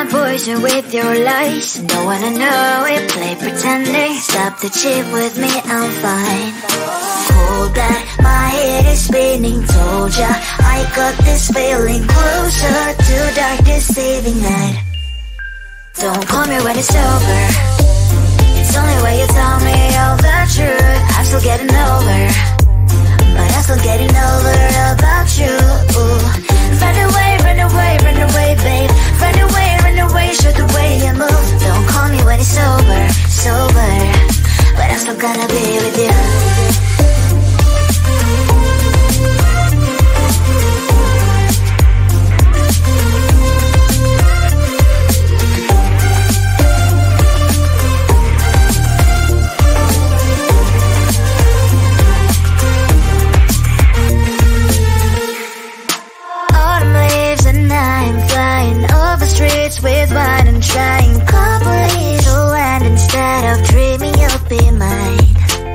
my poison with your lies. Don't wanna know it, play pretending. Stop the cheat with me, I'm fine. Hold that, my head is spinning. Told ya, I got this feeling closer to dark deceiving night. Don't call me when it's over. It's only when you tell me all the truth. I'm still getting over, but I'm still getting over about you. Run away, run away, run away, babe. Run away, show the way you move. Don't call me when it's over, sober, but I'm still gonna be with you. With wine and trying complete land instead of dreaming you'll be mine.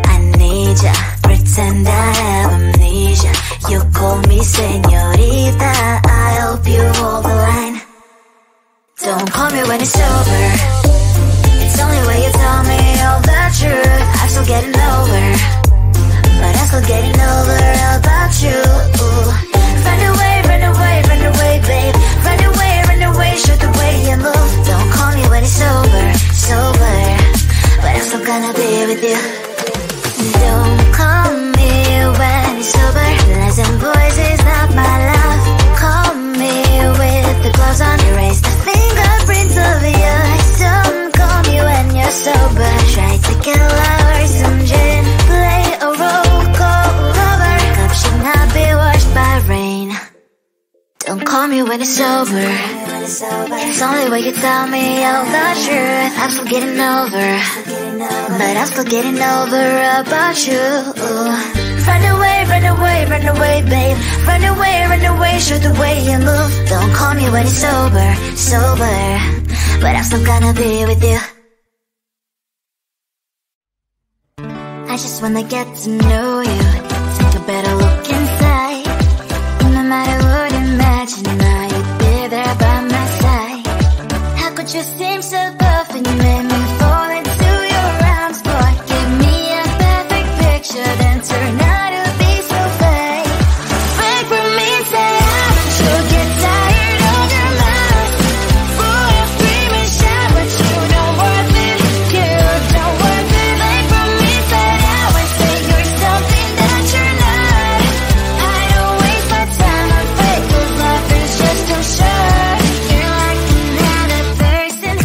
I need ya, pretend I have amnesia. You call me señorita, I hope you hold the line. Don't call me when it's over. It's only when you tell me all the truth. I'm still getting over, but I'm still getting over about you. Run away, run away, run away, babe. Run away, show the way you move. Don't call me when it's over, sober, but I'm still gonna be with you. Don't call me when it's over. Lies and boys is not my love. Call me with the gloves on. Erase the fingerprints of your eyes. Don't call me when you're sober. Try to get lower, some gin. Play a role, call lover. Cup should not be washed by rain. Don't call me when it's over. It's only when you tell me all the truth. I'm still getting over, but I'm still getting over about you. Run away, run away, run away, babe. Run away, show the way you move. Don't call me when it's over, sober, but I'm still gonna be with you. I just wanna get to know you, take a better look inside. No matter what, imagine now you'd be there by my side. How could you seem so tough and you made me fall into your arms, boy? Give me a perfect picture, then turn out to be so fake. Break from me and say you'll get tired of your mouth. Boy, I scream and shout, but you don't worth it. You don't worth it. Break from me and say you're something that you're not. I don't waste my time on fake, 'cause life is just too short. You're like another person.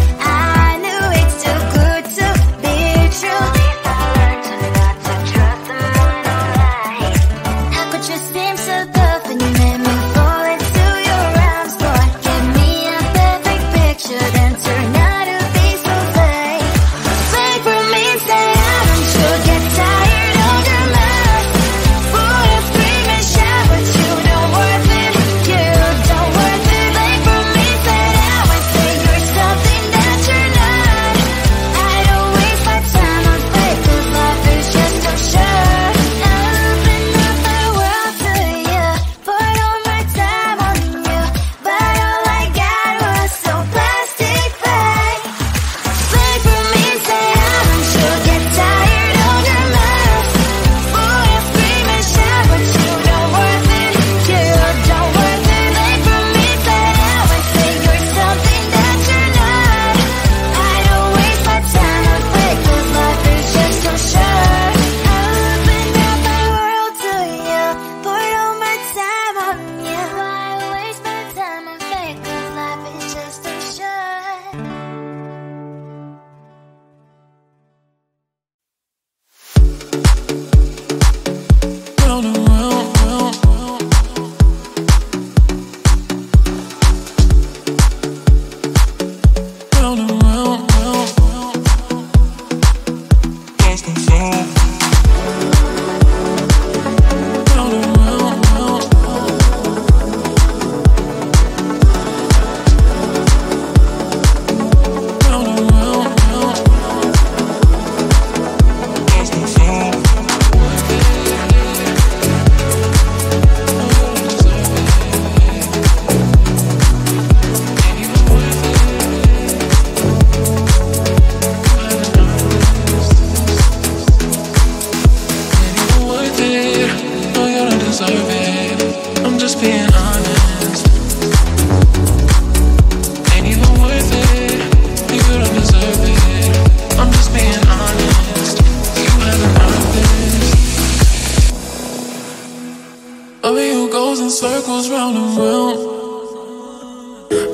circles round and round.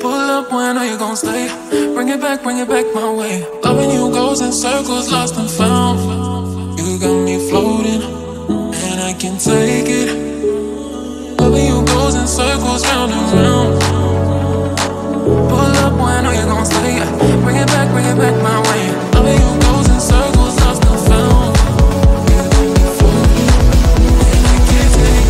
Pull up, when are you gon' stay? Bring it back my way. Loving you goes in circles, lost and found. You got me floating, and I can take it. Loving you goes in circles round and round. Pull up, when are you gon' stay? Bring it back my way. Loving you goes in circles, lost and found. You got me floating, and I can't take it.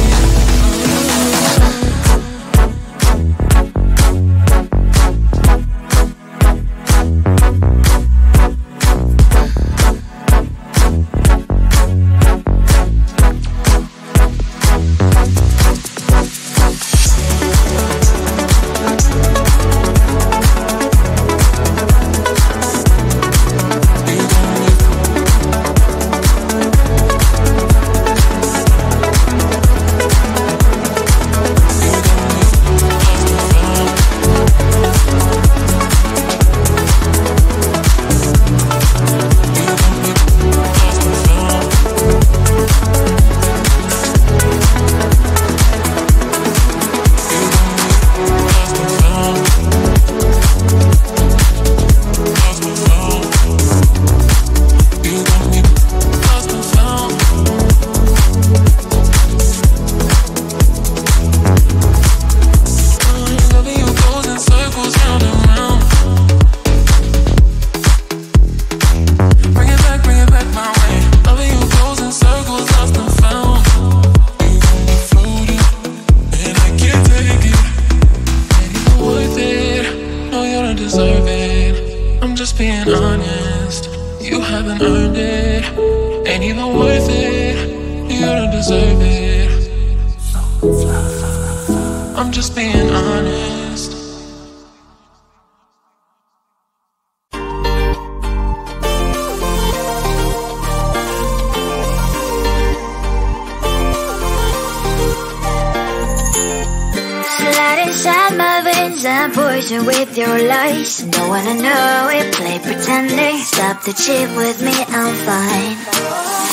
With your lies, don't wanna know it, play pretending. Stop the chip with me, I'm fine.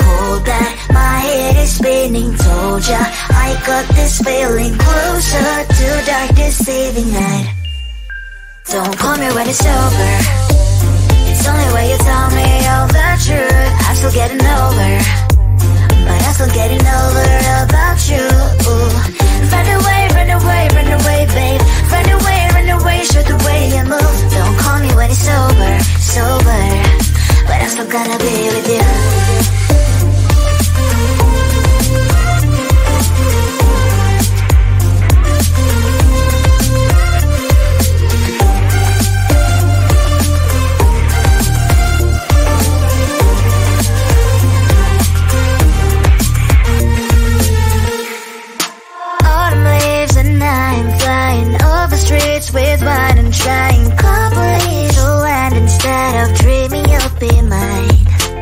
Hold back, my head is spinning. Told ya, I got this feeling closer to dark deceiving night. Don't call me when it's over. It's only when you tell me all the truth. I'm still getting over, but I'm still getting over about you. Run away, run away, run away, babe. Run away, run away, show the way you move. Don't call me when it's over, sober, but I'm still gonna be with you. With wine and trying complete land instead of dreaming you'll be mine.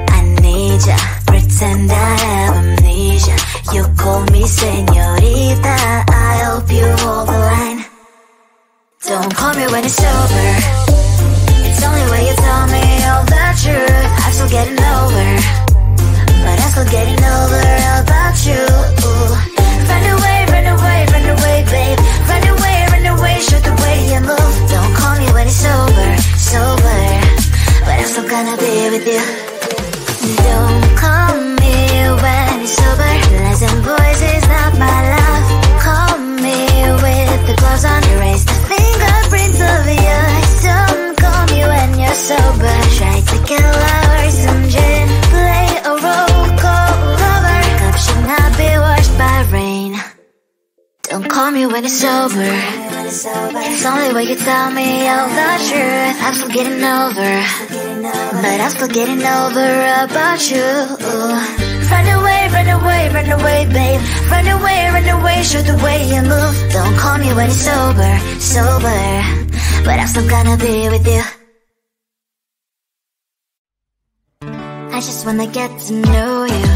I need ya, pretend I have amnesia. You call me señorita, I hope you hold the line. Don't call me when it's over. It's only when you tell me all the truth. I'm still getting over, but I'm still getting over about you. Run away, run away, run away, babe. Run away, run away, show the way you move. Don't call me when it's over, sober, but I'm still gonna be with you. Don't call me when it's over. Lies and voices, not my love. Call me with the gloves on. Erase the fingerprints of yours. Don't call me when you're sober. Try to kill hours, some gin. Play a roll call lover. Cup should not be washed by rain. Don't call me when it's over. It's only when you tell me all the truth. I'm still getting over, but I'm still getting over about you. Run away, run away, run away, babe. Run away, show the way you move. Don't call me when it's over, sober, but I'm still gonna be with you. I just wanna get to know you.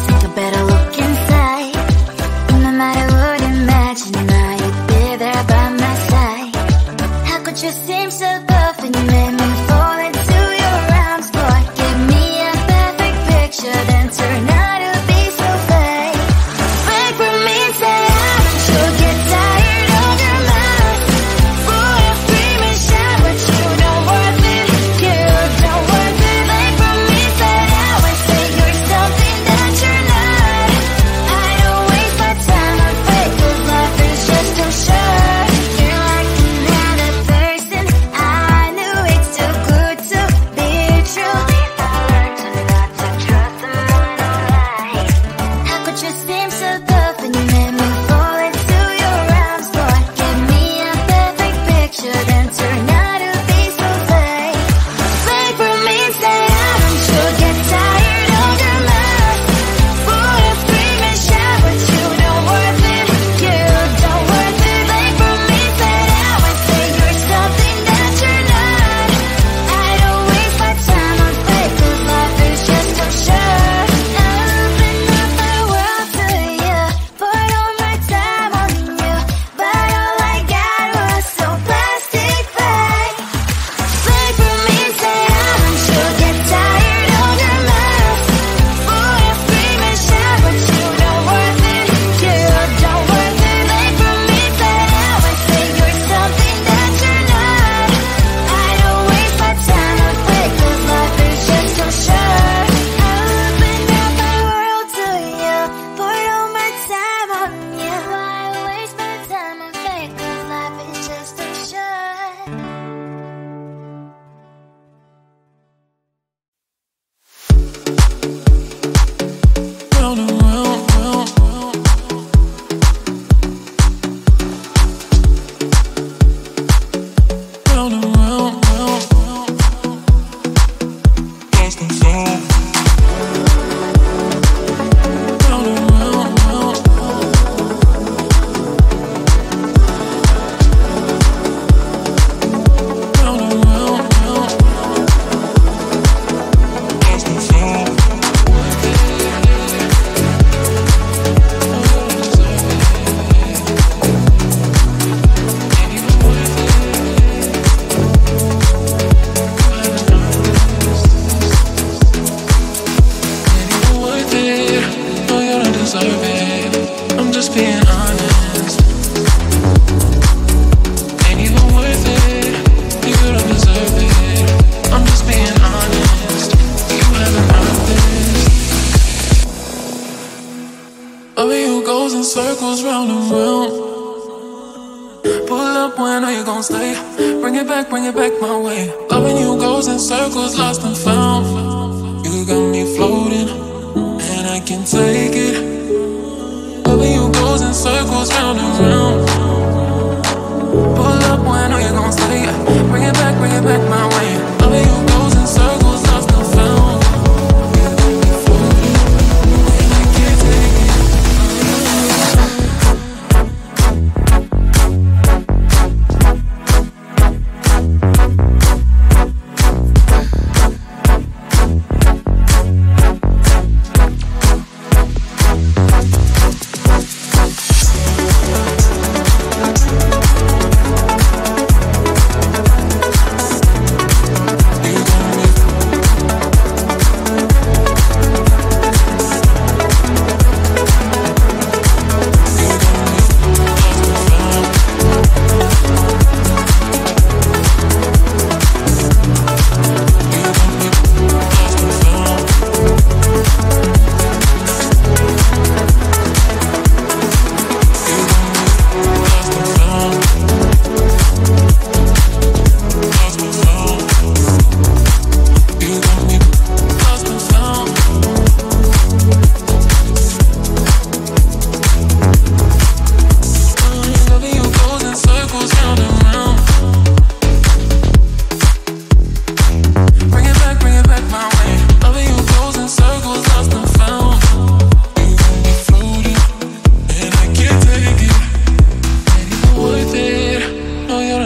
Take a better look inside. No matter what, imagine now you'd be there by my side. How could you seem so perfect? You made me fall into your arms. Boy, give me a perfect picture, then turn out to be so fake. Break from me and say I want you, get tired. and found. Round and round, round. Round and round, round. Lost and found. Deserve it. I'm just being honest. Ain't even worth it. You don't deserve it. I'm just being honest. You haven't earned this. Loving you goes in circles round and round. Pull up when I know you're gon' stay. Bring it back my way. Loving you goes in circles, lost and found. You got me floating, and I can take it. Loving you goes in circles round and round. Pull up when I know you're gon' stay. Bring it back my way. Loving you goes in circles, lost and found. You got me floating, and I can't take it.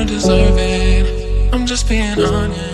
Deserve it. I'm just being honest.